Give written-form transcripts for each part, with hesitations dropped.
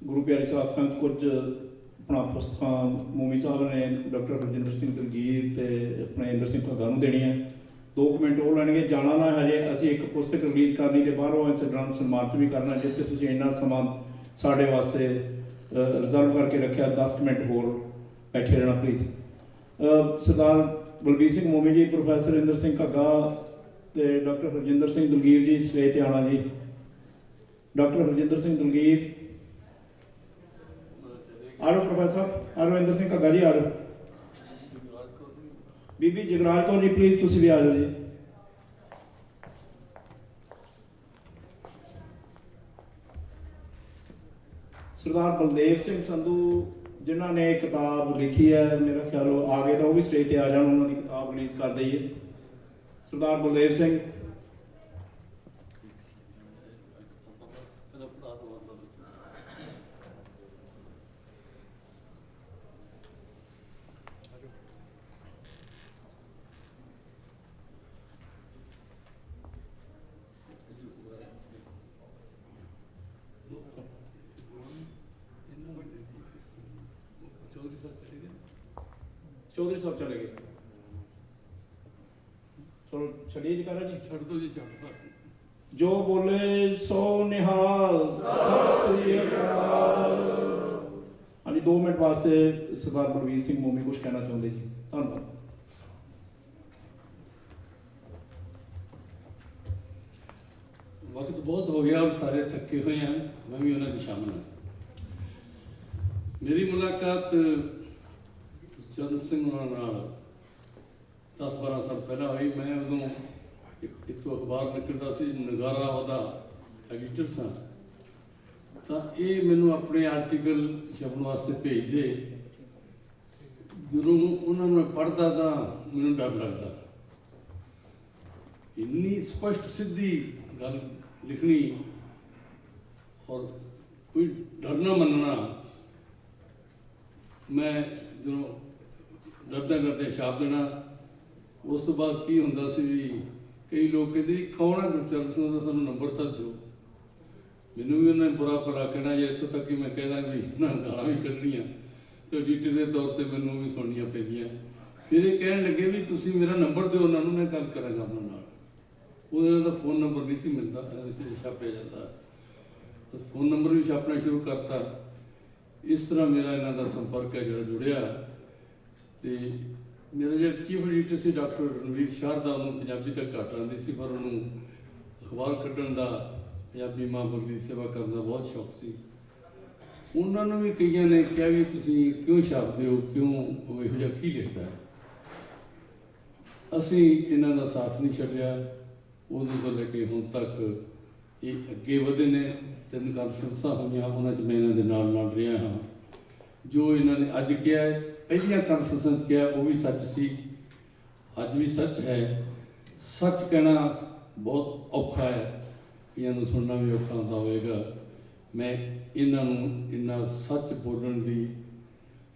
गुरु प्यारी साध संगत कुछ अपना पुस्तक मूवी साहब ने डॉक्टर हरजिंदर सिंह दलगीर ते अपने इंदर सिंह घग्गा नूं देनी है। 2 मिनट वो लैणगे। जाना ना हजे असीं एक पुस्तक रिलीज़ करनी ते बाहरों इंस्टाग्राम सन्मानित भी करना, जिससे तुसीं इन्ना समा साडे वास्ते रिजर्व करके रखिया। 10 मिनट होर बैठे रहना प्लीज़। सरदार बलबीर सिंह मोमी जी, प्रोफैसर इंदर सिंह घग्गा ते डॉक्टर हरजिंदर सिंह दलगीर जी स्टेज ते आना जी। डॉक्टर हरजिंदर सिंह दलगीर आ जाओ, प्रोफैसर आ जाओ, इंदर सिंह घग्गा जी आ जाओ, बीबी जगराज कौर जी प्लीज़ तुसीं भी आ जाओ जी। सरदार बलदेव सिंह संधू जिन्हों ने किताब लिखी है, मेरा ख्याल आ गए तो वो भी स्टेज पर आ जाए, उन्होंने किताब रिलीज कर दी है। सरदार बलदेव सिंह चौधरी साहब चले गए। चलो छड़िए जी, करा जी, छड़ दो जी, छड़ दो। जो बोले सो निहाल। सत श्री अकाल। हाँ जी, 2 मिनट वास्ते सरदार बलबीर सिंह मोमी कुछ कहना चाहते जी। धन्यवाद। वक्त बहुत हो गया और सारे थके हुए हैं, मैं भी उन्होंने शामिल हाँ। मेरी मुलाकात चरण सिंह नाल 10-12 साल पहला हुई। मैं उदों एक तो अखबार निकलता सी, नगारा वह एडिटर सा, तो ये मैनू अपने आर्टिकल छपन वास्ते भेजते। जो उन्होंने मैं पढ़ता तो मैं डर लगता, इन्नी स्पष्ट सीधी गल लिखनी और कोई डर ना मनना। मैं जो डरदा डरदे छाप देना। उस तो बाद की होंदा सी भी, कई लोग कहते कौन है गुरचरण सिंह का, सानू नंबर तो दो। मैनू भी उन्हें बुरा भला कहना, या इतों तक कि मैं कहना भी ना गालां भी कढ़नियां तो एडिटर के तौर पर मैनू भी सुननियां पैंदियां। फिर ये कहन लगे भी तुसीं मेरा नंबर दो, उन्होंने मैं गल करांगा उन्हां नाल। उन्होंने फोन नंबर नहीं सी मिलता, छापया जाता, फोन नंबर भी छापना शुरू करता। इस तरह मेरा इन्हां दा संपर्क है जो जुड़िया। तो मेरा जो चीफ एडिटर से डॉक्टर रणवीर शारदा, उन्होंने पंजाबी तक घट आती सी, पर उन्होंने अखबार कढ़न का, पंजाबी माँ बोली की सेवा करने का बहुत शौक सी। उन्होंने भी कई ने कहा भी तुसीं क्यों छापते हो, क्यों इहो जिहा की लिखता है। असी इन्हां दा साथ नहीं छड्डिया। उदों तो लेके हुण तक ये अगे वधे ने। 3 कॉन्फ्रेंसां होईयां, उन्हां च मैं इन्हां दे नाल रहा हाँ। जो इन्होंने अज किया है, पहलियां कॉन्फ्रेंसां च किया, वो भी सच सी, अज भी सच है। सच कहना बहुत औखा है, इन्हों सुनना भी औखा होंदा होएगा। मैं इन्हों इन्ना सच बोलण दी,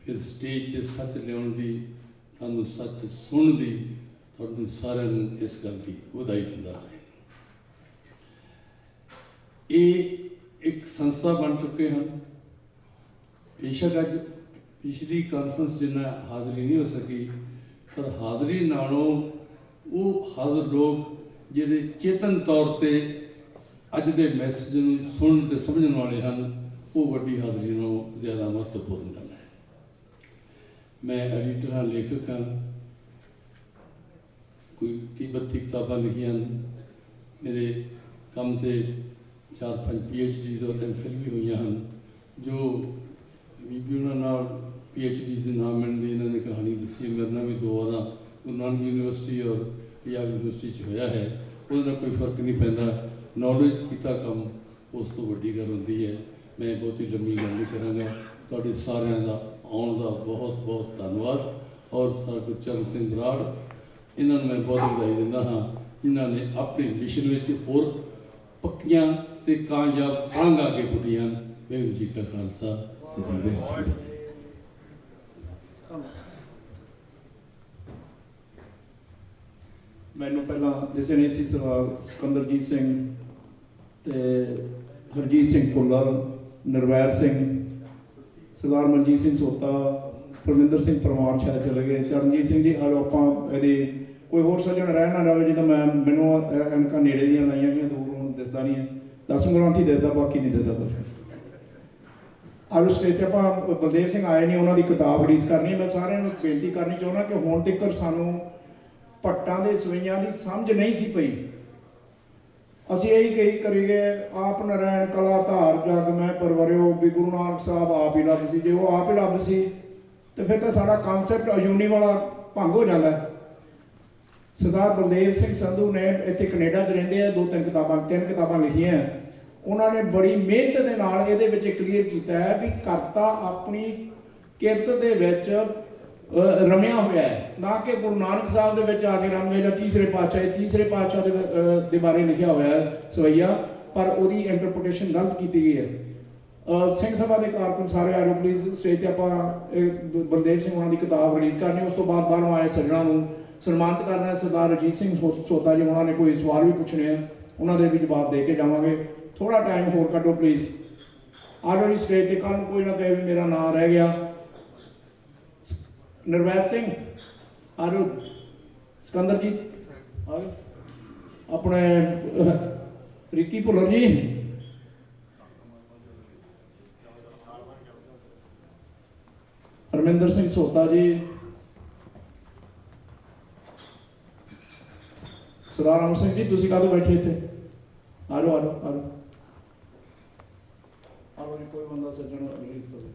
फिर स्टेज पर सच लियाउण दी, तुहानूं सच सुणन दी, तुहानूं सारिआं नूं इस गल की वधाई दिंदा है। ये एक संस्था बन चुके हैं। बेशक अज पिछली कॉन्फ्रेंस जिन्ना हाज़री नहीं हो सकी, पर हाज़री नालों वो हाज़र लोग जिहड़े चेतन तौर पर अज के मैसेज में सुन ते समझण वाले हैं, वो वड्डी हाज़री नालों ज़्यादा महत्वपूर्ण गल है। मैं एडिटर हाँ, लेखक हाँ, कोई 30-32 किताबां लिखियां। मेरे काम से 4-5 PhDs और MPhil भी हुई हैं। जो बीबी उन्होंने PhDs के नाम मिलने इन्होंने कहानी दसी। मेरे ना भी 2 बार गुरु नानक यूनिवर्सिटी और पंजाब यूनिवर्सिटी होया है, उसका कोई फर्क नहीं पैंदा। नॉलेज किया कम उस तो वड्डी गल होंदी है। मैं बहुत ही लंबी गल नहीं कराँगा। तुहाडे सारिआं दा आउण दा बहुत बहुत धन्नवाद। और सर गुरचरण सिंह बराड़, इन्होंने मैं बहुत बधाई दिंदा हाँ, जिन्होंने अपने मिशन में होर पक्कियां ते कामयाब पांग आगे पुटियां। वाहिगुरू जी का खालसा, सत श्री अकाल। मैनू पहला दिसे नहीं सी सरदार सिकंदरजीत सिंह ते हरजीत सिंह भुल्लर, नरवैर सिंह ਸਰਦਾਰ ਮਨਜੀਤ ਸਿੰਘ ਸੋਤਾ, ਪਰਮਿੰਦਰ ਸਿੰਘ ਪਰਮਾਰ ਸ਼ਾਇਦ ਚਲੇ ਗਏ, ਚਰਨਜੀਤ ਸਿੰਘ ਜੀ। ਆ ਆਪਾਂ ਇਹਦੇ ਕੋਈ ਹੋਰ ਸੱਜਣ ਰਹਿ ਨਾ ਜਾਵੇ ਜਿੱਦਾਂ ਮੈਨੂੰ ਐਨਕਾਂ ਨੇੜੇ ਦੀਆਂ ਲਾਈਆਂ ਗਈਆਂ, ਦੂਰ ਹੁਣ ਦਿਸਦਾ ਨਹੀਂ ਹੈ, 10 ਗ੍ਰਾਂਥੀ ਦਿਸਦਾ, ਬਾਕੀ ਨਹੀਂ ਦਿਸਦਾ ਕੁਛ। ਆਲੂ ਸਟੇਜ 'ਤੇ ਆਪਾਂ ਬਲਦੇਵ ਸਿੰਘ ਆਏ ਨਹੀਂ, ਉਹਨਾਂ ਦੀ ਕਿਤਾਬ ਰਿਲੀਜ਼ ਕਰਨੀ ਹੈ। ਮੈਂ ਸਾਰਿਆਂ ਨੂੰ ਬੇਨਤੀ ਕਰਨੀ ਚਾਹੁੰਦਾ ਕਿ ਹੁਣ ਤੱਕ ਸਾਨੂੰ ਭੱਟਾਂ ਦੇ ਸਵਈਆਂ ਦੀ ਸਮਝ ਨਹੀਂ ਸੀ ਪਈ। ਅਸੀਂ ਇਹੀ ਕਹੀ ਕਰੀਏ, ਆਪ ਨਰੈਣ ਕਲਾ ਧਾਰ ਜਗ ਮੈਂ ਪਰਵਰਿਓ, ਵੀ ਗੁਰੂ ਨਾਨਕ ਸਾਹਿਬ ਆਪ ਹੀ ਰੱਬ ਸੀ। ਜੇ ਉਹ ਆਪ ਹੀ ਰੱਬ ਸੀ ਤੇ ਫਿਰ ਤਾਂ ਸਾਡਾ ਕਨਸੈਪਟ ਅਯੂਨੀ ਵਾਲਾ ਭੰਗ ਹੋ ਜਾਂਦਾ। ਸਰਦਾਰ ਬਲਦੇਵ ਸਿੰਘ ਸੰਧੂ ਨੇ ਇੱਥੇ ਕੈਨੇਡਾ 'ਚ ਰਹਿੰਦੇ ਆ, ਤਿੰਨ ਕਿਤਾਬਾਂ ਲਿਖੀਆਂ। ਉਹਨਾਂ ਨੇ ਬੜੀ ਮਿਹਨਤ ਦੇ ਨਾਲ ਇਹਦੇ ਵਿੱਚ ਕਲੀਅਰ ਕੀਤਾ ਹੈ ਵੀ ਕਰਤਾ ਆਪਣੀ ਕਿਰਤ ਦੇ ਵਿੱਚ ਰਮਿਆ ਹੋਇਆ ਹੈ, ਨਾ ਕਿ ਗੁਰੂ ਨਾਨਕ ਸਾਹਿਬ ਦੇ ਵਿੱਚ ਆ ਕੇ ਰਮ ਗਿਆ ਜਾਂ ਤੀਸਰੇ ਪਾਤਸ਼ਾਹ ਦੇ ਬਾਰੇ ਲਿਖਿਆ ਹੋਇਆ ਹੈ ਸਵਈਆ, ਪਰ ਉਹਦੀ ਇੰਟਰਪ੍ਰੀਟੇਸ਼ਨ ਗਲਤ ਕੀਤੀ ਗਈ ਹੈ। ਸਿੰਘ ਸਭਾ ਦੇ ਕਾਰਕੁਨ ਸਾਰੇ ਆ ਜਾਓ ਪਲੀਜ਼ ਸਟੇਜ 'ਤੇ। ਆਪਾਂ ਬਲਦੇਵ ਸਿੰਘ ਉਹਨਾਂ ਦੀ ਕਿਤਾਬ ਰਿਲੀਜ਼ ਕਰਨੀ, ਉਸ ਤੋਂ ਬਾਅਦ ਬਾਹਰੋਂ ਆਏ ਸੱਜਣਾਂ ਨੂੰ ਸਨਮਾਨਿਤ ਕਰਨਾ। ਸਰਦਾਰ ਰਜੀਤ ਸਿੰਘ ਸੋਤਾ ਜੀ ਉਹਨਾਂ ਨੇ ਕੋਈ ਸਵਾਲ ਵੀ ਪੁੱਛਣੇ ਆ, ਉਹਨਾਂ ਦੇ ਵੀ ਜਵਾਬ ਦੇ ਕੇ ਜਾਵਾਂਗੇ। ਥੋੜਾ ਟਾਈਮ ਹੋਰ ਕੱਢੋ ਪਲੀਜ਼। ਆ ਜਾਓ ਜੀ ਸਟੇਜ 'ਤੇ, ਕੱਲ੍ਹ ਨੂੰ ਕੋਈ ਨਾ ਕਹੇ ਵੀ ਮੇਰਾ ਨਾਂ ਰਹਿ ਗਿਆ। ਨਰਵੈਰ ਸਿੰਘ ਆ ਜਾਓ, ਸਿਕੰਦਰ ਜੀ ਆ ਜਾਓ, ਆਪਣੇ ਰਿੱਕੀ ਭੁੱਲਰ ਜੀ, ਹਰਮਿੰਦਰ ਸਿੰਘ ਸੋਤਾ ਜੀ, ਸਰਦਾਰ ਅਮਰ ਸਿੰਘ ਜੀ, ਤੁਸੀਂ ਕਾਹਦੋਂ ਬੈਠੇ ਇੱਥੇ? ਆ ਜਾਓ ਆ ਜਾਓ ਆ ਜਾਓ ਆ ਜਾਓ ਜੀ, ਕੋਈ ਬੰਦਾ ਸੱਜਣ ਰਿਲੀਜ਼ ਕਰੋ।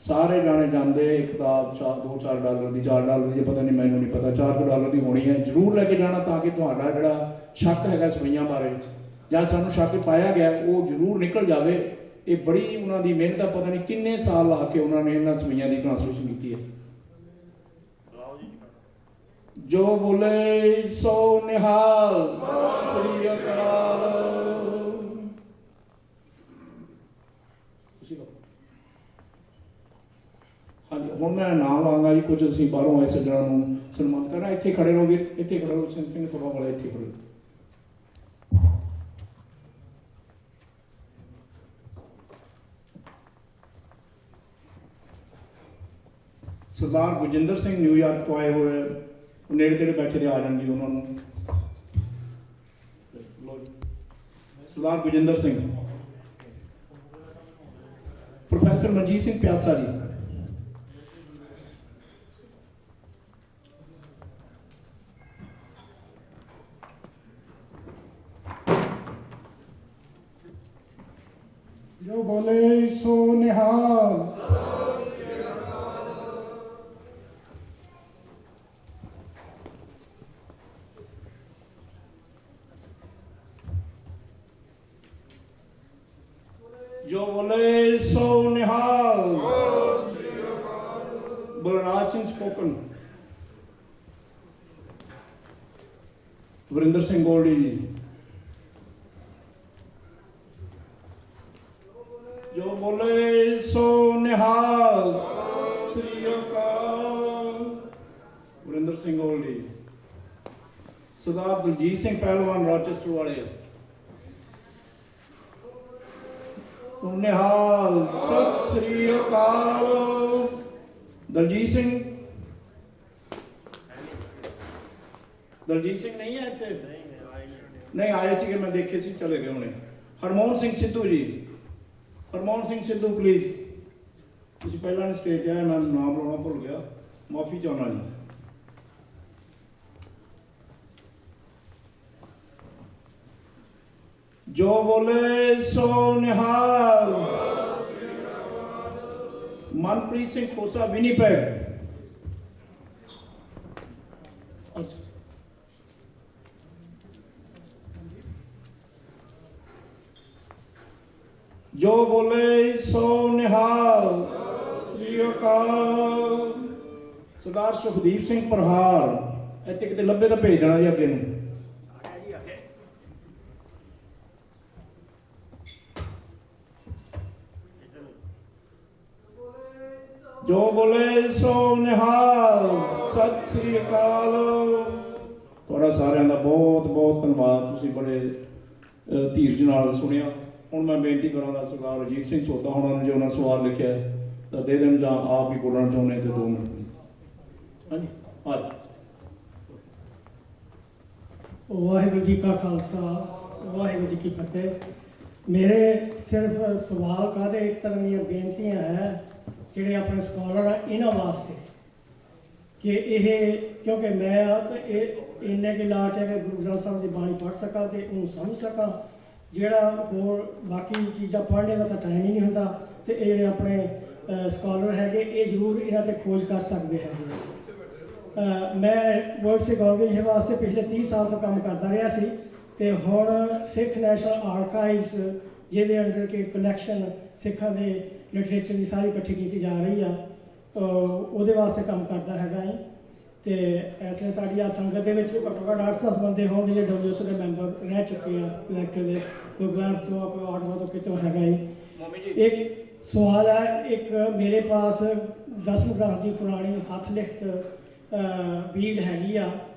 ਸਾਰੇ ਜਾਣੇ ਜਾਂਦੇ, ਇੱਕ ਕਿਤਾਬ $2-4 ਦੀ, $4 ਦੀ ਪਤਾ ਨਹੀਂ, ਮੈਨੂੰ ਨਹੀਂ ਪਤਾ, $4 ਦੀ ਹੋਣੀ ਹੈ। ਜ਼ਰੂਰ ਲੈ ਕੇ ਜਾਣਾ ਤਾਂ ਕਿ ਤੁਹਾਡਾ ਜਿਹੜਾ ਸ਼ੱਕ ਹੈਗਾ ਸਵਈਆਂ ਬਾਰੇ ਜਾਂ ਸਾਨੂੰ ਸ਼ੱਕ ਪਾਇਆ ਗਿਆ ਉਹ ਜ਼ਰੂਰ ਨਿਕਲ ਜਾਵੇ। ਇਹ ਬੜੀ ਉਹਨਾਂ ਦੀ ਮਿਹਨਤ ਆ, ਪਤਾ ਨਹੀਂ ਕਿੰਨੇ ਸਾਲ ਲਾ ਕੇ ਉਹਨਾਂ ਨੇ ਇਹਨਾਂ ਸਵਈਆਂ ਦੀ ਟ੍ਰਾਂਸਲੇਸ਼ਨ ਕੀਤੀ ਹੈ। ਜੋ ਬੋਲੇ ਸੋ ਨਿਹਾਲ, ਸ੍ਰੀ ਅਕਾਲ। ਹਾਂਜੀ, ਹੁਣ ਮੈਂ ਨਾਮ ਲਾਂਗਾ ਜੀ। ਕੁਝ ਅਸੀਂ ਬਾਹਰੋਂ ਆਏ ਸੱਜਣਾਂ ਨੂੰ ਸਨਮਾਨਿਤ ਕਰਨਾ। ਇੱਥੇ ਖੜੇ ਰਹੋਗੇ, ਇੱਥੇ ਖੜੇ ਰਹੋ, ਸਿੰਘ ਸਭਾ ਵਾਲੇ ਇੱਥੇ ਖੜੇ। ਸਰਦਾਰ ਗੁਰਜਿੰਦਰ ਸਿੰਘ ਨਿਊਯਾਰਕ ਤੋਂ ਆਏ ਹੋਏ, ਨੇੜੇ ਤੇੜੇ ਬੈਠੇ ਦੇ ਆ ਜਾਣ ਜੀ ਉਹਨਾਂ ਨੂੰ। ਸਰਦਾਰ ਗੁਰਜਿੰਦਰ ਸਿੰਘ। ਪ੍ਰੋਫੈਸਰ ਮਨਜੀਤ ਸਿੰਘ ਪਿਆਸਾ ਜੀ। ਜੋ ਬੋਲੇ ਸੋ ਨਿਹਾਲ। ਜੋ ਬੋਲੇ ਸੋ ਨਿਹਾਲ। ਬਲਰਾਜ ਸਿੰਘ ਸਪੋਕਨ। ਵਰਿੰਦਰ ਸਿੰਘ ਗੋਲਡੀ ਜੀ। ਜੋ ਬੋਲੇ ਸੋ ਨਿਹਾਲ, ਸ੍ਰੀ ਅਕਾਲ। ਵਰਿੰਦਰ ਸਿੰਘ ਗੋਲਡੀ। ਸਰਦਾਰ ਦਲਜੀਤ ਸਿੰਘ ਪਹਿਲਵਾਨ ਰਾਚੈਸਟਰ ਵਾਲੇ। ਨਿਹਾਲ, ਸਤਿ ਸ੍ਰੀ ਅਕਾਲ। ਦਲਜੀਤ ਸਿੰਘ। ਦਲਜੀਤ ਸਿੰਘ ਨਹੀਂ ਹੈ ਇੱਥੇ? ਨਹੀਂ ਆਏ ਸੀਗੇ, ਮੈਂ ਦੇਖੇ ਸੀ, ਚਲੇ ਗਏ ਹੁਣੇ। ਹਰਮੋਹਨ ਸਿੰਘ ਸਿੱਧੂ ਜੀ। ਹਰਮੋਹਨ ਸਿੰਘ ਸਿੱਧੂ ਪਲੀਜ਼। ਤੁਸੀਂ ਪਹਿਲਾਂ ਨੇ ਸਟੇਜ 'ਤੇ ਆਏ, ਮੈਂ ਨਾਮ ਲਾਉਣਾ ਭੁੱਲ ਗਿਆ, ਮਾਫੀ ਚਾਹੁੰਦਾ ਜੀ। ਜੋ ਬੋਲੇ ਸੋ ਨਿਹਾਲ। ਮਨਪ੍ਰੀਤ ਸਿੰਘ ਖੋਸਾ ਵਿਨੀਪੈਗ। ਜੋ ਬੋਲੇ ਸੋ ਨਿਹਾਲ, ਸ੍ਰੀ ਅਕਾਲ। ਸਰਦਾਰ ਸੁਖਦੀਪ ਸਿੰਘ ਪ੍ਰਹਾਰ। ਇੱਥੇ ਕਿਤੇ ਲੱਭੇ ਤਾਂ ਭੇਜ ਦੇਣਾ ਜੀ ਅੱਗੇ ਨੂੰ। ਜੋ ਬੋਲੇ ਸੋ ਨਿਹਾਲ, ਸਤਿ ਸ੍ਰੀ ਅਕਾਲ। ਤੁਹਾਡਾ ਸਾਰਿਆਂ ਦਾ ਬਹੁਤ ਬਹੁਤ ਧੰਨਵਾਦ। ਤੁਸੀਂ ਬੜੇ ਧੀਰਜ ਨਾਲ ਸੁਣਿਆ। ਹੁਣ ਮੈਂ ਬੇਨਤੀ ਕਰਾਂਗਾ ਸਰਦਾਰ ਰਣਜੀਤ ਸਿੰਘ ਸੋਤਾ ਹੋਣਾ ਨੂੰ, ਜੇ ਉਹਨਾਂ ਸਵਾਲ ਲਿਖਿਆ ਹੈ ਤਾਂ ਦੇ ਦੇਣ, ਜਾਂ ਆਪ ਹੀ ਬੋਲਣਾ ਚਾਹੁੰਦੇ ਤੇ 2 ਮਿੰਟ ਪਲੀਜ਼। ਹਾਂਜੀ ਹਾਂ। ਵਾਹਿਗੁਰੂ ਜੀ ਕਾ ਖਾਲਸਾ, ਵਾਹਿਗੁਰੂ ਜੀ ਕੀ ਫਤਿਹ। ਮੇਰੇ ਸਿਰਫ ਸਵਾਲ ਕਾਹਦੇ, ਇੱਕ ਤਰ੍ਹਾਂ ਦੀਆਂ ਬੇਨਤੀਆਂ ਹੈ ਜਿਹੜੇ ਆਪਣੇ ਸਕਾਲਰ ਆ ਇਹਨਾਂ ਵਾਸਤੇ, ਕਿ ਇਹ ਕਿਉਂਕਿ ਮੈਂ ਆ ਤਾਂ ਇਹ ਇੰਨੇ ਕਿ ਲਾ ਕੇ ਗੁਰੂ ਗ੍ਰੰਥ ਸਾਹਿਬ ਦੀ ਬਾਣੀ ਪੜ੍ਹ ਸਕਾਂ ਤੇ ਉਹਨੂੰ ਸਮਝ ਸਕਾਂ। ਜਿਹੜਾ ਹੋਰ ਬਾਕੀ ਚੀਜ਼ਾਂ ਪੜ੍ਹਨੇ ਦਾ ਤਾਂ ਟਾਈਮ ਹੀ ਨਹੀਂ ਹੁੰਦਾ, ਤੇ ਇਹ ਜਿਹੜੇ ਆਪਣੇ ਸਕਾਲਰ ਹੈਗੇ ਇਹ ਜ਼ਰੂਰ ਇਹਨਾਂ ਤੇ ਖੋਜ ਕਰ ਸਕਦੇ ਹੈਗੇ। ਮੈਂ ਵਰਲਡ ਸਿੱਖ ਆਰਗੇਨਾਈਜੇਸ਼ਨ ਵਾਸਤੇ ਪਿਛਲੇ 30 ਸਾਲ ਤੋਂ ਕੰਮ ਕਰਦਾ ਰਿਹਾ ਸੀ, ਤੇ ਹੁਣ ਸਿੱਖ ਨੈਸ਼ਨਲ ਆਰਕਾਈਵਸ ਜਿਹਦੇ ਅੰਡਰ ਕਿ ਕਲੈਕਸ਼ਨ ਸਿੱਖਾਂ ਦੇ ਲਿਟਰੇਚਰ ਦੀ ਸਾਰੀ ਇਕੱਠੀ ਕੀਤੀ ਜਾ ਰਹੀ ਆ, ਉਹਦੇ ਵਾਸਤੇ ਕੰਮ ਕਰਦਾ ਹੈਗਾ ਹੈ। ਤੇ ਇਸ ਲਈ ਸਾਡੀ ਆ ਸੰਗਤ ਦੇ ਵਿੱਚ ਘੱਟੋ ਘੱਟ 8-10 ਬੰਦੇ ਹੋਣਗੇ ਜਿਹੜੇ WSO ਦੇ ਮੈਂਬਰ ਰਹਿ ਚੁੱਕੇ ਆ ਕਲੈਕਟਰ ਦੇ, ਕੋਈ ਗ੍ਰਾਂਟ ਤੋਂ ਕੋਈ ਆਰਡਰ ਤੋਂ ਕਿਤੋਂ ਹੈਗਾ ਹੈ। ਇੱਕ ਸਵਾਲ ਹੈ, ਇੱਕ ਮੇਰੇ ਪਾਸ 10 ਗ੍ਰਾਂਟ ਦੀ ਪੁਰਾਣੀ ਹੱਥ ਲਿਖਤ ਬੀਡ ਹੈਗੀ ਆ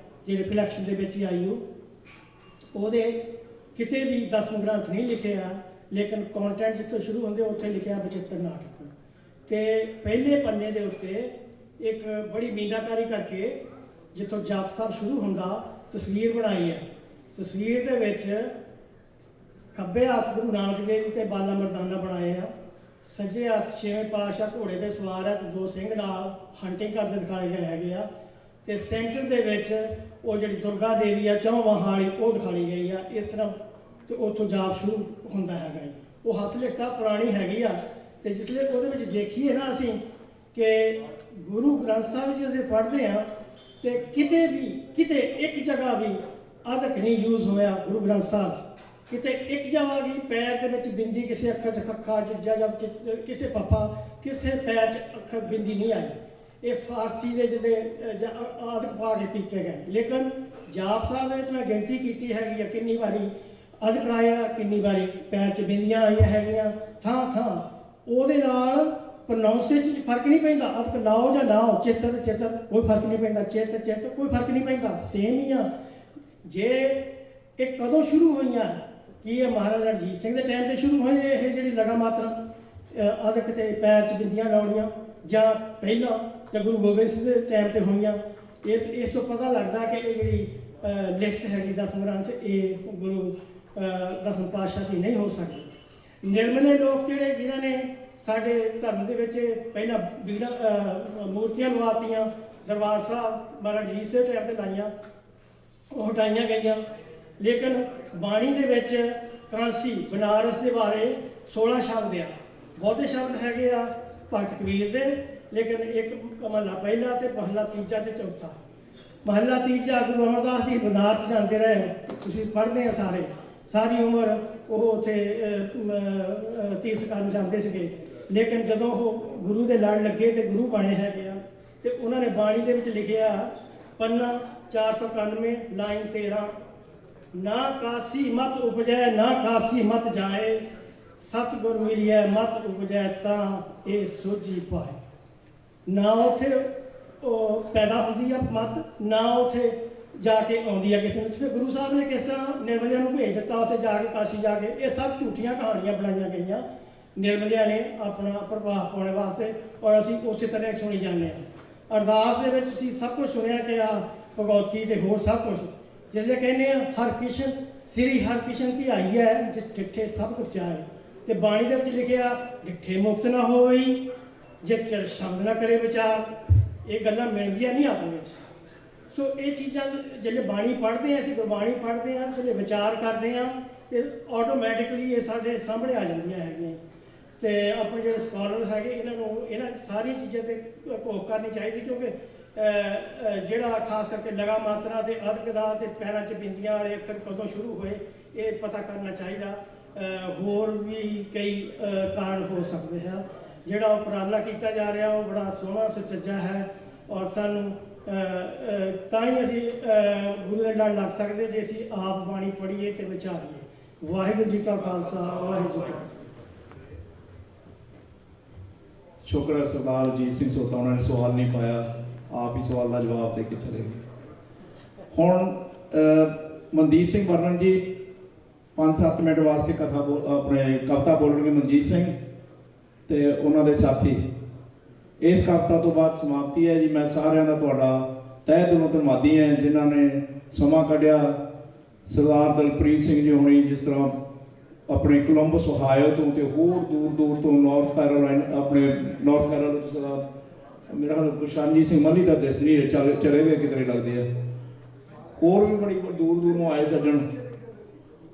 ਜਿਹੜੇ ਕਲੈਕਸ਼ਨ ਦੇ ਵਿੱਚ ਹੀ ਆਈ ਉਹਦੇ ਕਿਤੇ ਵੀ 10 ਗ੍ਰੰਥ ਨਹੀਂ ਲਿਖੇ ਆ, ਲੇਕਿਨ ਕੰਟੈਂਟ ਜਿੱਥੋਂ ਸ਼ੁਰੂ ਹੁੰਦੇ ਉੱਥੇ ਲਿਖਿਆ ਬਚਿੱਤਰ ਨਾਟਕ। ਤੇ ਪਹਿਲੇ ਪੰਨੇ ਦੇ ਉੱਤੇ ਇੱਕ ਬੜੀ ਮੀਨਾਕਾਰੀ ਕਰਕੇ ਜਿੱਥੋਂ ਜਾਪ ਸਾਹਿਬ ਸ਼ੁਰੂ ਹੁੰਦਾ ਤਸਵੀਰ ਬਣਾਈ ਹੈ। ਤਸਵੀਰ ਦੇ ਵਿੱਚ ਖੱਬੇ ਹੱਥ ਗੁਰੂ ਨਾਨਕ ਦੇਵ ਜੀ ਤੇ ਬਾਲਾ ਮਰਦਾਨਾ ਬਣਾਏ ਆ, ਸੱਜੇ ਹੱਥ ਛੇਵੇਂ ਪਾਤਸ਼ਾਹ ਘੋੜੇ ਤੇ ਸਵਾਰ ਹੈ ਤੇ 2 ਸਿੰਘ ਨਾਲ ਹੰਟਿੰਗ ਕਰਦੇ ਦਿਖਾਏ ਗਏ ਹੈਗੇ ਆ, ਤੇ ਸੈਂਟਰ ਦੇ ਵਿੱਚ ਉਹ ਜਿਹੜੀ ਦੁਰਗਾ ਦੇਵੀ ਆ 4 ਬਾਹਾਂ ਵਾਲੀ ਉਹ ਦਿਖਾਈ ਗਈ ਆ ਇਸ ਤਰ੍ਹਾਂ, ਤੇ ਉੱਥੋਂ ਜਾਪ ਸ਼ੁਰੂ ਹੁੰਦਾ ਹੈਗਾ। ਉਹ ਹੱਥ ਲਿਖਤਾ ਪੁਰਾਣੀ ਹੈਗੀ ਆ, ਤੇ ਜਿਸ ਲਈ ਉਹਦੇ ਵਿੱਚ ਦੇਖੀਏ ਨਾ ਅਸੀਂ ਕਿ ਗੁਰੂ ਗ੍ਰੰਥ ਸਾਹਿਬ ਜੀ ਅਸੀਂ ਪੜ੍ਹਦੇ ਹਾਂ ਤੇ ਕਿਤੇ ਇੱਕ ਜਗ੍ਹਾ ਵੀ ਅਦਕ ਨਹੀਂ ਯੂਜ਼ ਹੋਇਆ ਗੁਰੂ ਗ੍ਰੰਥ ਸਾਹਿਬ 'ਚ। ਕਿਤੇ ਇੱਕ ਜਗ੍ਹਾ ਵੀ ਪੈਰ ਦੇ ਵਿੱਚ ਬਿੰਦੀ ਕਿਸੇ ਅੱਖਰ 'ਚ ਖੱਖਾ ਜਾਂ ਕਿਸੇ ਪੱਪਾ ਕਿਸੇ ਪੈਰ 'ਚ ਅੱਖਰ ਬਿੰਦੀ ਨਹੀਂ ਆਈ। ਇਹ ਫਾਰਸੀ ਦੇ ਜਿਹਦੇ ਆਦਿਕ ਪਾ ਕੇ ਕੀਤੇ ਗਏ, ਲੇਕਿਨ ਜਾਪ ਸਾਹਿਬ ਦੇ ਵਿੱਚ ਮੈਂ ਗਿਣਤੀ ਕੀਤੀ ਹੈਗੀ ਆ ਕਿੰਨੀ ਵਾਰੀ ਅਦਿਕ ਆਇਆ, ਕਿੰਨੀ ਵਾਰੀ ਪੈਰ 'ਚ ਬਿੰਦੀਆਂ ਆਈਆਂ ਹੈਗੀਆਂ ਥਾਂ। ਉਹਦੇ ਨਾਲ ਪ੍ਰੋਨਾਊਂਸੀਏਸ਼ਨ 'ਚ ਫਰਕ ਨਹੀਂ ਪੈਂਦਾ, ਅਦਕ ਲਾਓ ਜਾਂ ਨਾ ਹੋ, ਚਿੱਤਰ ਕੋਈ ਫਰਕ ਨਹੀਂ ਪੈਂਦਾ, ਚਿੱਤ ਕੋਈ ਫਰਕ ਨਹੀਂ ਪੈਂਦਾ, ਸੇਮ ਹੀ ਆ। ਜੇ ਇਹ ਕਦੋਂ ਸ਼ੁਰੂ ਹੋਈਆਂ, ਕੀ ਇਹ ਮਹਾਰਾਜਾ ਰਣਜੀਤ ਸਿੰਘ ਦੇ ਟਾਈਮ ਤੇ ਸ਼ੁਰੂ ਹੋਏ ਇਹ ਜਿਹੜੀ ਲਗਾ ਮਾਤਰਾ ਅਦਕ ਤੇ ਪੈਰ 'ਚ ਬਿੰਦੀਆਂ ਲਾਉਣੀਆਂ, ਜਾਂ ਪਹਿਲਾਂ ਜਾਂ ਗੁਰੂ ਗੋਬਿੰਦ ਸਿੰਘ ਦੇ ਟਾਈਮ ਤੇ ਹੋਈਆਂ? ਇਸ ਤੋਂ ਪਤਾ ਲੱਗਦਾ ਕਿ ਇਹ ਜਿਹੜੀ ਲਿਖਤ ਹੈਗੀ 10 ਗ੍ਰੰਥ ਇਹ ਗੁਰੂ 10ਵੇਂ ਪਾਤਸ਼ਾਹ ਦੀ ਨਹੀਂ ਹੋ ਸਕਦੀ। ਨਿਰਮਲੇ ਲੋਕ ਜਿਹੜੇ ਜਿਨ੍ਹਾਂ ਨੇ ਸਾਡੇ ਧਰਮ ਦੇ ਵਿੱਚ ਪਹਿਲਾਂ ਮੂਰਤੀਆਂ ਲਵਾਤੀਆਂ, ਦਰਬਾਰ ਸਾਹਿਬ ਮਹਾਰਾਜਾ ਰਣਜੀਤ ਸਿੰਘ ਦੇ ਟਾਈਮ ਤੇ ਲਾਈਆਂ, ਉਹ ਹਟਾਈਆਂ ਗਈਆਂ, ਲੇਕਿਨ ਬਾਣੀ ਦੇ ਵਿੱਚ ਕਾਂਸੀ ਬਨਾਰਸ ਦੇ ਬਾਰੇ 16 ਸ਼ਬਦ ਆ। ਬਹੁਤੇ ਸ਼ਬਦ ਹੈਗੇ ਆ ਭਗਤ ਕਬੀਰ ਦੇ, ਲੇਕਿਨ ਇੱਕ ਮਹੱਲਾ ਪਹਿਲਾ ਤੇ ਮਹੱਲਾ ਤੀਜਾ ਤੇ ਚੌਥਾ। ਮਹੱਲਾ ਤੀਜਾ ਗੁਰੂ ਅਮਰਦਾਸ ਜੀ ਬਨਾਰਸ ਜਾਂਦੇ ਰਹੇ, ਤੁਸੀਂ ਪੜ੍ਹਦੇ ਆ ਸਾਰੀ ਉਮਰ ਉਹ ਉੱਥੇ ਤੀਰਥ ਕਰਨ ਜਾਂਦੇ ਸੀਗੇ, ਲੇਕਿਨ ਜਦੋਂ ਉਹ ਗੁਰੂ ਦੇ ਲੜ ਲੱਗੇ ਤੇ ਗੁਰੂ ਬਣੇ ਹੈਗੇ ਆ, ਤੇ ਉਹਨਾਂ ਨੇ ਬਾਣੀ ਦੇ ਵਿੱਚ ਲਿਖਿਆ ਪੰਨਾ 491 ਲਾਈਨ 13, ਨਾ ਕਾਸੀ ਮਤ ਉਪਜੈ ਨਾ ਕਾਸੀ ਮਤ ਜਾਏ, ਸਤਿਗੁਰ ਮਿਲਿਆ ਮਤ ਉਪਜੈ ਤਾਂ ਇਹ ਸੋਝੀ ਪਾਏ। ਨਾ ਉੱਥੇ ਉਹ ਪੈਦਾ ਹੁੰਦੀ ਆ ਮਤ, ਨਾ ਉੱਥੇ ਜਾ ਕੇ ਆਉਂਦੀ ਆ ਕਿਸੇ ਨੂੰ। ਫਿਰ ਗੁਰੂ ਸਾਹਿਬ ਨੇ ਕਿਸ ਤਰ੍ਹਾਂ ਨਿਰਮਲਿਆਂ ਨੂੰ ਭੇਜ ਦਿੱਤਾ ਉੱਥੇ ਜਾ ਕੇ, ਕਾਸ਼ੀ ਜਾ ਕੇ? ਇਹ ਸਭ ਝੂਠੀਆਂ ਕਹਾਣੀਆਂ ਬਣਾਈਆਂ ਗਈਆਂ ਨਿਰਮਲਿਆਂ ਨੇ ਆਪਣਾ ਪ੍ਰਭਾਵ ਪਾਉਣ ਵਾਸਤੇ, ਔਰ ਅਸੀਂ ਉਸੇ ਤਰ੍ਹਾਂ ਸੁਣੀ ਜਾਂਦੇ ਹਾਂ। ਅਰਦਾਸ ਦੇ ਵਿੱਚ ਅਸੀਂ ਸਭ ਕੁਝ ਸੁਣਿਆ ਕਿ ਆ ਭਗਵਤੀ ਤੇ ਹੋਰ ਸਭ ਕੁਝ, ਜਿਸਲੇ ਕਹਿੰਦੇ ਆ ਹਰਕਿਸ਼ਨ ਸ੍ਰੀ ਹਰਕਿਸ਼ਨ ਧਿਆਈ ਹੈ ਜਿਸ ਡਿੱਠੇ ਸਭ ਕੁਝ ਚਾਹੇ, ਤੇ ਬਾਣੀ ਦੇ ਵਿੱਚ ਲਿਖਿਆ ਡਿੱਠੇ ਮੁਕਤ ਨਾ ਹੋਈ ਜੇ ਚਿਰ ਸ਼ਬਦ ਨਾ ਕਰੇ ਵਿਚਾਰ। ਇਹ ਗੱਲਾਂ ਮਿਲਦੀਆਂ ਨਹੀਂ ਆਪਸ ਵਿੱਚ। ਸੋ ਇਹ ਚੀਜ਼ਾਂ ਜਿਹੜੇ ਬਾਣੀ ਪੜ੍ਹਦੇ ਹਾਂ, ਅਸੀਂ ਗੁਰਬਾਣੀ ਪੜ੍ਹਦੇ ਹਾਂ, ਜਿਹੜੇ ਵਿਚਾਰ ਕਰਦੇ ਹਾਂ, ਤੇ ਆਟੋਮੈਟਿਕਲੀ ਇਹ ਸਾਡੇ ਸਾਹਮਣੇ ਆ ਜਾਂਦੀਆਂ ਹੈਗੀਆਂ। ਤੇ ਆਪਣੇ ਜਿਹੜੇ ਸਕਾਲਰ ਹੈਗੇ ਇਹਨਾਂ ਸਾਰੀਆਂ ਚੀਜ਼ਾਂ ਤੇ ਘੋਖ ਕਰਨੀ ਚਾਹੀਦੀ, ਕਿਉਂਕਿ ਜਿਹੜਾ ਖਾਸ ਕਰਕੇ ਲਗਾ ਮਾਤਰਾ ਤੇ ਅਦਕ ਦਾ ਤੇ ਪੈਰਾਂ 'ਚ ਬਿੰਦੀਆਂ ਵਾਲੇ ਅੱਖਰ ਕਦੋਂ ਸ਼ੁਰੂ ਹੋਏ ਇਹ ਪਤਾ ਕਰਨਾ ਚਾਹੀਦਾ। ਹੋਰ ਵੀ ਕਈ ਕਾਰਨ ਹੋ ਸਕਦੇ ਆ। ਜਿਹੜਾ ਉਪਰਾਲਾ ਕੀਤਾ ਜਾ ਰਿਹਾ ਉਹ ਬੜਾ ਸੋਹਣਾ ਸੁਚੱਜਾ ਹੈ, ਔਰ ਸਾਨੂੰ ਤਾਂ ਹੀ ਅਸੀਂ ਗੁਰੂ ਦੇ ਨਾਲ ਲੱਗ ਸਕਦੇ ਜੇ ਅਸੀਂ ਆਪ ਬਾਣੀ ਪੜ੍ਹੀਏ ਤੇ ਵਿਚਾਰੀਏ। ਵਾਹਿਗੁਰੂ ਜੀ ਕਾ ਖਾਲਸਾ, ਵਾਹਿਗੁਰੂ ਜੀ ਕੀ ਫਤਿਹ। ਸ਼ੁਕਰ ਹੈ ਸਰਦਾਰ ਰਣਜੀਤ ਸਿੰਘ ਸੋਤਾ ਉਹਨਾਂ ਨੇ ਸਵਾਲ ਨਹੀਂ ਪਾਇਆ, ਆਪ ਹੀ ਸਵਾਲ ਦਾ ਜਵਾਬ ਦੇ ਕੇ ਚਲੇ ਗਏ। ਹੁਣ ਮਨਦੀਪ ਸਿੰਘ ਵਰਨਨ ਜੀ 5-7 ਮਿੰਟ ਵਾਸਤੇ ਆਪਣੇ ਕਵਿਤਾ ਬੋਲਣਗੇ ਮਨਜੀਤ ਸਿੰਘ ਤੇ ਉਹਨਾਂ ਦੇ ਸਾਥੀ। ਇਸ ਕਵਿਤਾ ਤੋਂ ਬਾਅਦ ਸਮਾਪਤੀ ਹੈ ਜੀ। ਮੈਂ ਸਾਰਿਆਂ ਦਾ ਤੁਹਾਡਾ ਤਹਿ ਦਿਲੋਂ ਧੰਨਵਾਦੀ ਹਾਂ ਜਿਨ੍ਹਾਂ ਨੇ ਸਮਾਂ ਕੱਢਿਆ। ਸਰਦਾਰ ਦਲਪ੍ਰੀਤ ਸਿੰਘ ਜੀ ਹੋਣੀ, ਜਿਸ ਤਰ੍ਹਾਂ ਆਪਣੇ ਕੋਲੰਬਸ ਓਹਾਇਓ ਤੋਂ ਤੇ ਹੋਰ ਦੂਰ ਤੋਂ ਨਾਰਥ ਕੈਰੋਲਾਈਨਾ ਤੋਂ ਸਰਦਾਰ ਮੇਰਾ ਖਿਆਲ ਗੁਰਸ਼ਾਨਜੀਤ ਸਿੰਘ ਮੱਲੀ ਦਾ ਦਿਸ ਨਹੀਂ ਚਲੇ ਗਏ ਕਿਧਰੇ ਲੱਗਦੇ ਆ। ਹੋਰ ਵੀ ਬੜੀ ਦੂਰੋਂ ਆਏ ਸੱਜਣ,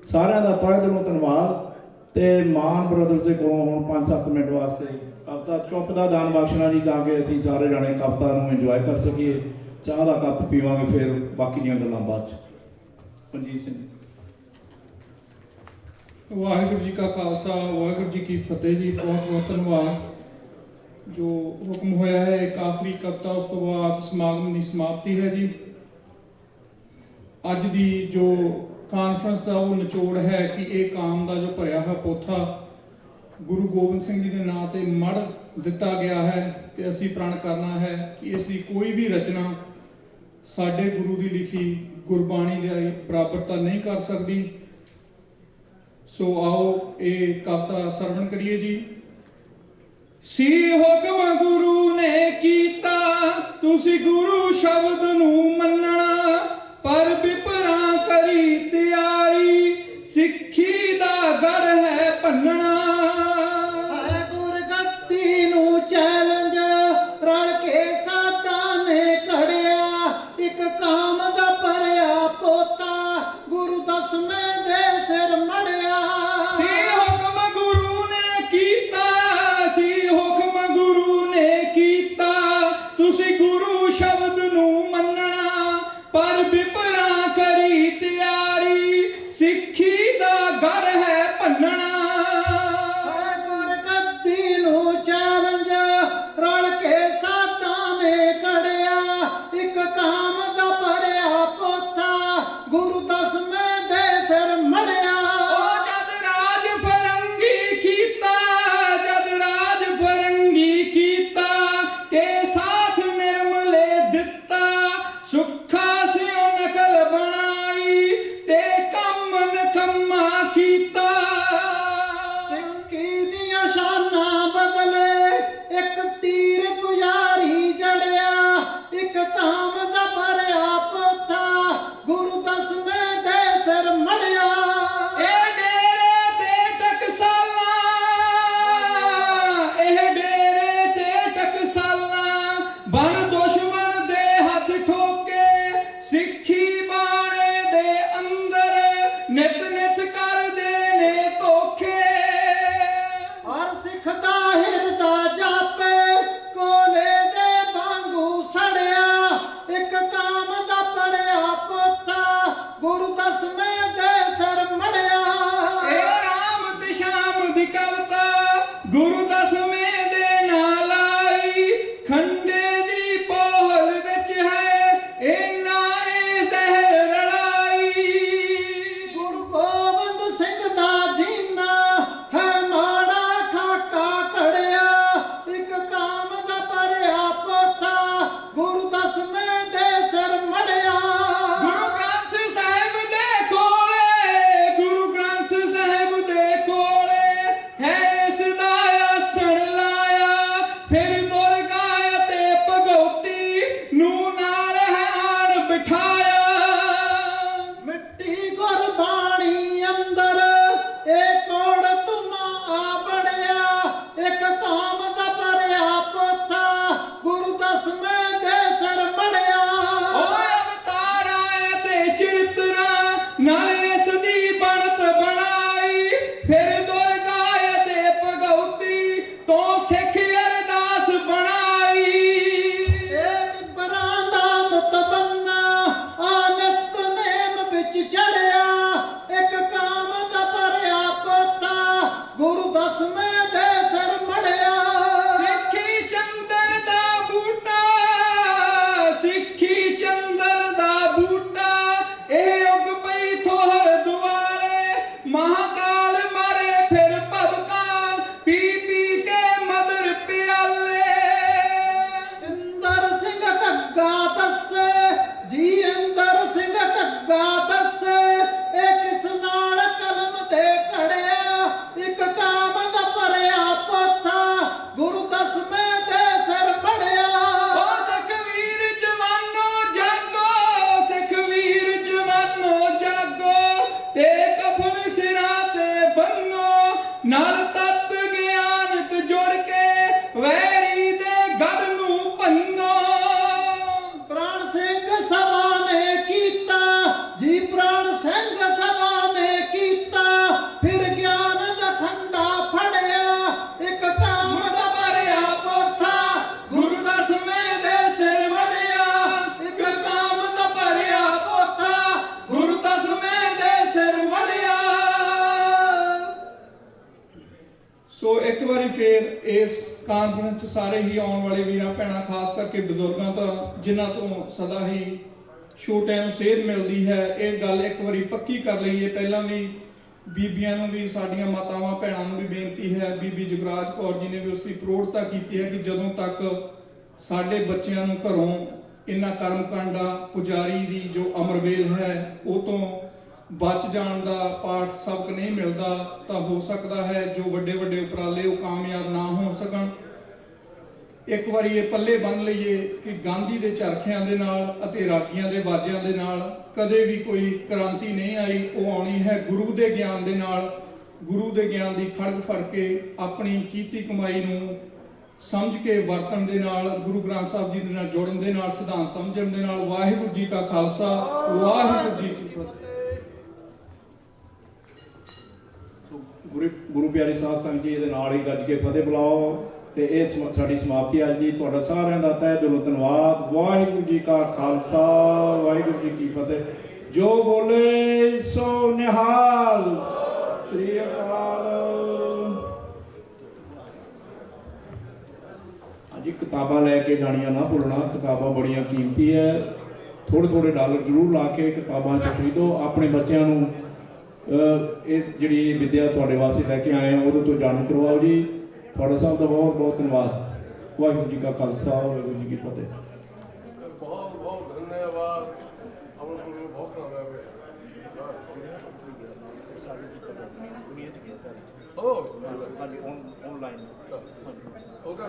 ਸਾਰਿਆਂ ਦਾ ਤਹਿ ਦਿਲੋਂ ਧੰਨਵਾਦ। ਤੇ ਮਾਨ ਬ੍ਰਦਰਸ ਦੇ ਕੋਲੋਂ ਹੁਣ 5-7 ਮਿੰਟ ਵਾਸਤੇ ਕਵਿਤਾ ਚੁੱਪ ਦਾ ਦਾਨ ਬਖਸ਼ਣਾ ਜੀ, ਤਾਂ ਕਿ ਅਸੀਂ ਸਾਰੇ ਜਾਣੇ ਕਵਿਤਾ ਨੂੰ ਇੰਜੋਏ ਕਰ ਸਕੀਏ। ਚਾਹ ਦਾ ਕੱਪ ਪੀਵਾਂਗੇ, ਫਿਰ ਬਾਕੀ ਦੀਆਂ ਗੱਲਾਂ ਬਾਅਦ 'ਚ। ਮਨਜੀਤ ਸਿੰਘ। ਵਾਹਿਗੁਰੂ ਜੀ ਕਾ ਖਾਲਸਾ, ਵਾਹਿਗੁਰੂ ਜੀ ਕੀ ਫਤਿਹ ਜੀ। ਬਹੁਤ ਬਹੁਤ ਧੰਨਵਾਦ। ਜੋ ਹੁਕਮ ਹੋਇਆ ਹੈ ਇੱਕ ਆਖਰੀ ਕਵਿਤਾ, ਉਸ ਤੋਂ ਬਾਅਦ ਸਮਾਗਮ ਦੀ ਸਮਾਪਤੀ ਹੈ ਜੀ। ਅੱਜ ਦੀ ਜੋ ਕਾਨਫਰੰਸ ਦਾ ਉਹ ਨਿਚੋੜ ਹੈ ਕਿ ਇਹ ਕਾਮ ਦਾ ਜੋ ਭਰਿਆ ਹੈ ਪੋਥਾ ਗੁਰੂ ਗੋਬਿੰਦ ਸਿੰਘ ਜੀ ਦੇ ਨਾਂ ਤੇ ਮੜ ਦਿੱਤਾ ਗਿਆ ਹੈ ਤੇ ਅਸੀਂ ਪ੍ਰਣ ਕਰਨਾ ਹੈ ਕਿ ਇਸ ਦੀ ਕੋਈ ਵੀ ਰਚਨਾ ਸਾਡੇ ਗੁਰੂ ਦੀ ਲਿਖੀ ਗੁਰਬਾਣੀ ਦੇ ਬਰਾਬਰ ਤਾਂ ਨਹੀਂ ਕਰ ਸਕਦੀ। ਸੋ ਆਓ ਇਹ ਕਵਿਤਾ ਸਰਵਣ ਕਰੀਏ ਜੀ। ਸੀ ਹੁਕਮ ਗੁਰੂ ਨੇ ਕੀਤਾ, ਤੁਸੀਂ ਗੁਰੂ ਸ਼ਬਦ ਨੂੰ ਮੰਨਣਾ, ਪਰ ਵਿਪਰਾਂ ਕਰੀ ਤਿਆਰੀ, ਸਿੱਖੀ ਦਾ ਗੜ ਹੈ ਭੰਨਣਾ। ਹੈ ਗੁਰਗੱਦੀ ਨੂੰ ਚੈਲੰਜ, ਰਲ ਕੇ ਸਾਧਾਂ ਨੇ ਘੜਿਆ, ਇੱਕ ਕਾਮ ਦਾ ਭਰਿਆ ਪੋਤਾ, ਗੁਰੂ ਦਸਵੇਂ ਦੇ ਸਿਰ ਮੜਿਆ। ਸੀ ਹੁਕਮ ਗੁਰੂ ਨੇ ਕੀਤਾ, ਸੀ ਹੁਕਮ ਗੁਰੂ ਨੇ ਕੀਤਾ, ਤੁਸੀਂ ਗੁਰੂ ਸ਼ਬਦ ਨੂੰ ਮੰਨਣਾ, ਪਰ ਵਿਪਰਾਂ ਕਰੀ ਤਿਆਰੀ, ਸਿੱਖੀ ਦਾ ਗੜ ਹੈ ਭੰਨਣਾ। ਹੈ ਗੁਰਗੱਦੀ ਨੂੰ ਚੈਲੰਜ, ਰਲ ਕੇ ਸਾਧਾਂ ਨੇ ਘੜਿਆ, ਇੱਕ ਕਾਮ ਦਾ ਭਰਿਆ ਪੋਤਾ, ਗੁਰੂ ਦਸਵੇਂ ਦੇ ਸਿਰ ਮੜਿਆ। ਉਹ ਜਦ ਰਾਜ ਫਰੰਗੀ ਕੀਤਾ, ਜਦ ਰਾਜ ਫਰੰਗੀ ਕੀਤਾ, ਤੇ ਸਾਥ ਨਿਰਮਲੇ ਦਿੱਤਾ, ਸੁੱਖਾ ਸਿਉ ਕਾਨਫਰੰਸ 'ਚ ਸਾਰੇ ਹੀ ਆਉਣ ਵਾਲੇ ਵੀਰਾਂ ਭੈਣਾਂ, ਖਾਸ ਕਰਕੇ ਬਜ਼ੁਰਗਾਂ ਤੋਂ, ਜਿਨ੍ਹਾਂ ਤੋਂ ਸਦਾ ਹੀ ਛੋਟਿਆਂ ਨੂੰ ਸੇਧ ਮਿਲਦੀ ਹੈ, ਇਹ ਗੱਲ ਇੱਕ ਵਾਰੀ ਪੱਕੀ ਕਰ ਲਈਏ। ਪਹਿਲਾਂ ਵੀ ਬੀਬੀਆਂ ਨੂੰ ਵੀ, ਸਾਡੀਆਂ ਮਾਤਾਵਾਂ ਭੈਣਾਂ ਨੂੰ ਵੀ ਬੇਨਤੀ ਹੈ, ਬੀਬੀ ਜਗਰਾਜ ਕੌਰ ਜੀ ਨੇ ਵੀ ਉਸ ਦੀ ਪ੍ਰੋੜਤਾ ਕੀਤੀ ਹੈ ਕਿ ਜਦੋਂ ਤੱਕ ਸਾਡੇ ਬੱਚਿਆਂ ਨੂੰ ਘਰੋਂ ਇਹਨਾਂ ਕਰਮਕਾਂਡਾਂ, ਪੁਜਾਰੀ ਦੀ ਜੋ ਅਮਰਵੇਲ ਹੈ ਉਹ ਤੋਂ ਬਚ ਜਾਣ ਦਾ ਪਾਠ ਸਬਕ ਨਹੀਂ ਮਿਲਦਾ, ਤਾਂ ਹੋ ਸਕਦਾ ਹੈ ਜੋ ਵੱਡੇ ਵੱਡੇ ਉਪਰਾਲੇ ਉਹ ਕਾਮਯਾਬ ਨਾ ਹੋ ਸਕਣ। ਇੱਕ ਵਾਰੀ ਇਹ ਪੱਲੇ ਬੰਨ੍ਹ ਲਈਏ ਕਿ ਗਾਂਧੀ ਦੇ ਚਰਖਿਆਂ ਦੇ ਨਾਲ ਅਤੇ ਰਾਗੀਆਂ ਦੇ ਬਾਜਿਆਂ ਦੇ ਨਾਲ ਕਦੇ ਵੀ ਕੋਈ ਕ੍ਰਾਂਤੀ ਨਹੀਂ ਆਈ। ਉਹ ਆਉਣੀ ਹੈ ਗੁਰੂ ਦੇ ਗਿਆਨ ਦੇ ਨਾਲ, ਗੁਰੂ ਦੇ ਗਿਆਨ ਦੀ ਖੜਗ ਫੜ ਕੇ, ਆਪਣੀ ਕੀਤੀ ਕਮਾਈ ਨੂੰ ਸਮਝ ਕੇ ਵਰਤਣ ਦੇ ਨਾਲ, ਗੁਰੂ ਗ੍ਰੰਥ ਸਾਹਿਬ ਜੀ ਦੇ ਨਾਲ ਜੁੜਨ ਦੇ ਨਾਲ, ਸਿਧਾਂਤ ਸਮਝਣ ਦੇ ਨਾਲ। ਵਾਹਿਗੁਰੂ ਜੀ ਕਾ ਖਾਲਸਾ, ਵਾਹਿਗੁਰੂ ਜੀ ਕੀ ਫਤਿਹ। ਗੁਰੂ ਪਿਆਰੀ ਸਾਧ ਸੰਗਤ ਜੀ, ਇਹਦੇ ਨਾਲ ਹੀ ਗੱਜ ਕੇ ਫਤਿਹ ਬੁਲਾਓ। ਤੇ ਇਹ ਸਾਡੀ ਸਮਾਪਤੀ ਅੱਜ ਦੀ। ਤੁਹਾਡਾ ਸਾਰਿਆਂ ਦਾ ਤਹਿ ਦਿਲੋਂ ਧੰਨਵਾਦ। ਵਾਹਿਗੁਰੂ ਜੀ ਕਾ ਖਾਲਸਾ, ਵਾਹਿਗੁਰੂ ਜੀ ਕੀ ਫਤਿਹ। ਜੋ ਬੋਲੇ ਸੋ ਨਿਹਾਲ। ਸ੍ਰੀ ਅਕਾਲ। ਹਾਂਜੀ, ਕਿਤਾਬਾਂ ਲੈ ਕੇ ਜਾਣੀਆਂ ਨਾ ਭੁੱਲਣਾ, ਕਿਤਾਬਾਂ ਬੜੀਆਂ ਕੀਮਤੀ ਹੈ। ਥੋੜ੍ਹੇ ਡਾਲਰ ਜ਼ਰੂਰ ਲਾ ਕੇ ਕਿਤਾਬਾਂ 'ਚ ਖਰੀਦੋ। ਆਪਣੇ ਬੱਚਿਆਂ ਨੂੰ ਇਹ ਜਿਹੜੀ ਵਿੱਦਿਆ ਤੁਹਾਡੇ ਵਾਸਤੇ ਲੈ ਕੇ ਆਏ ਹਾਂ ਉਹਦੇ ਤੋਂ ਜਾਣੂ ਕਰਵਾਓ ਜੀ। ਤੁਹਾਡਾ ਸਭ ਦਾ ਬਹੁਤ ਬਹੁਤ ਧੰਨਵਾਦ। ਵਾਹਿਗੁਰੂ ਜੀ ਕਾ ਖਾਲਸਾ, ਵਾਹਿਗੁਰੂ ਜੀ ਕੀ ਫਤਿਹ। बहुत बहुत धन्यवाद। बहुत ऑनलाइन होगा।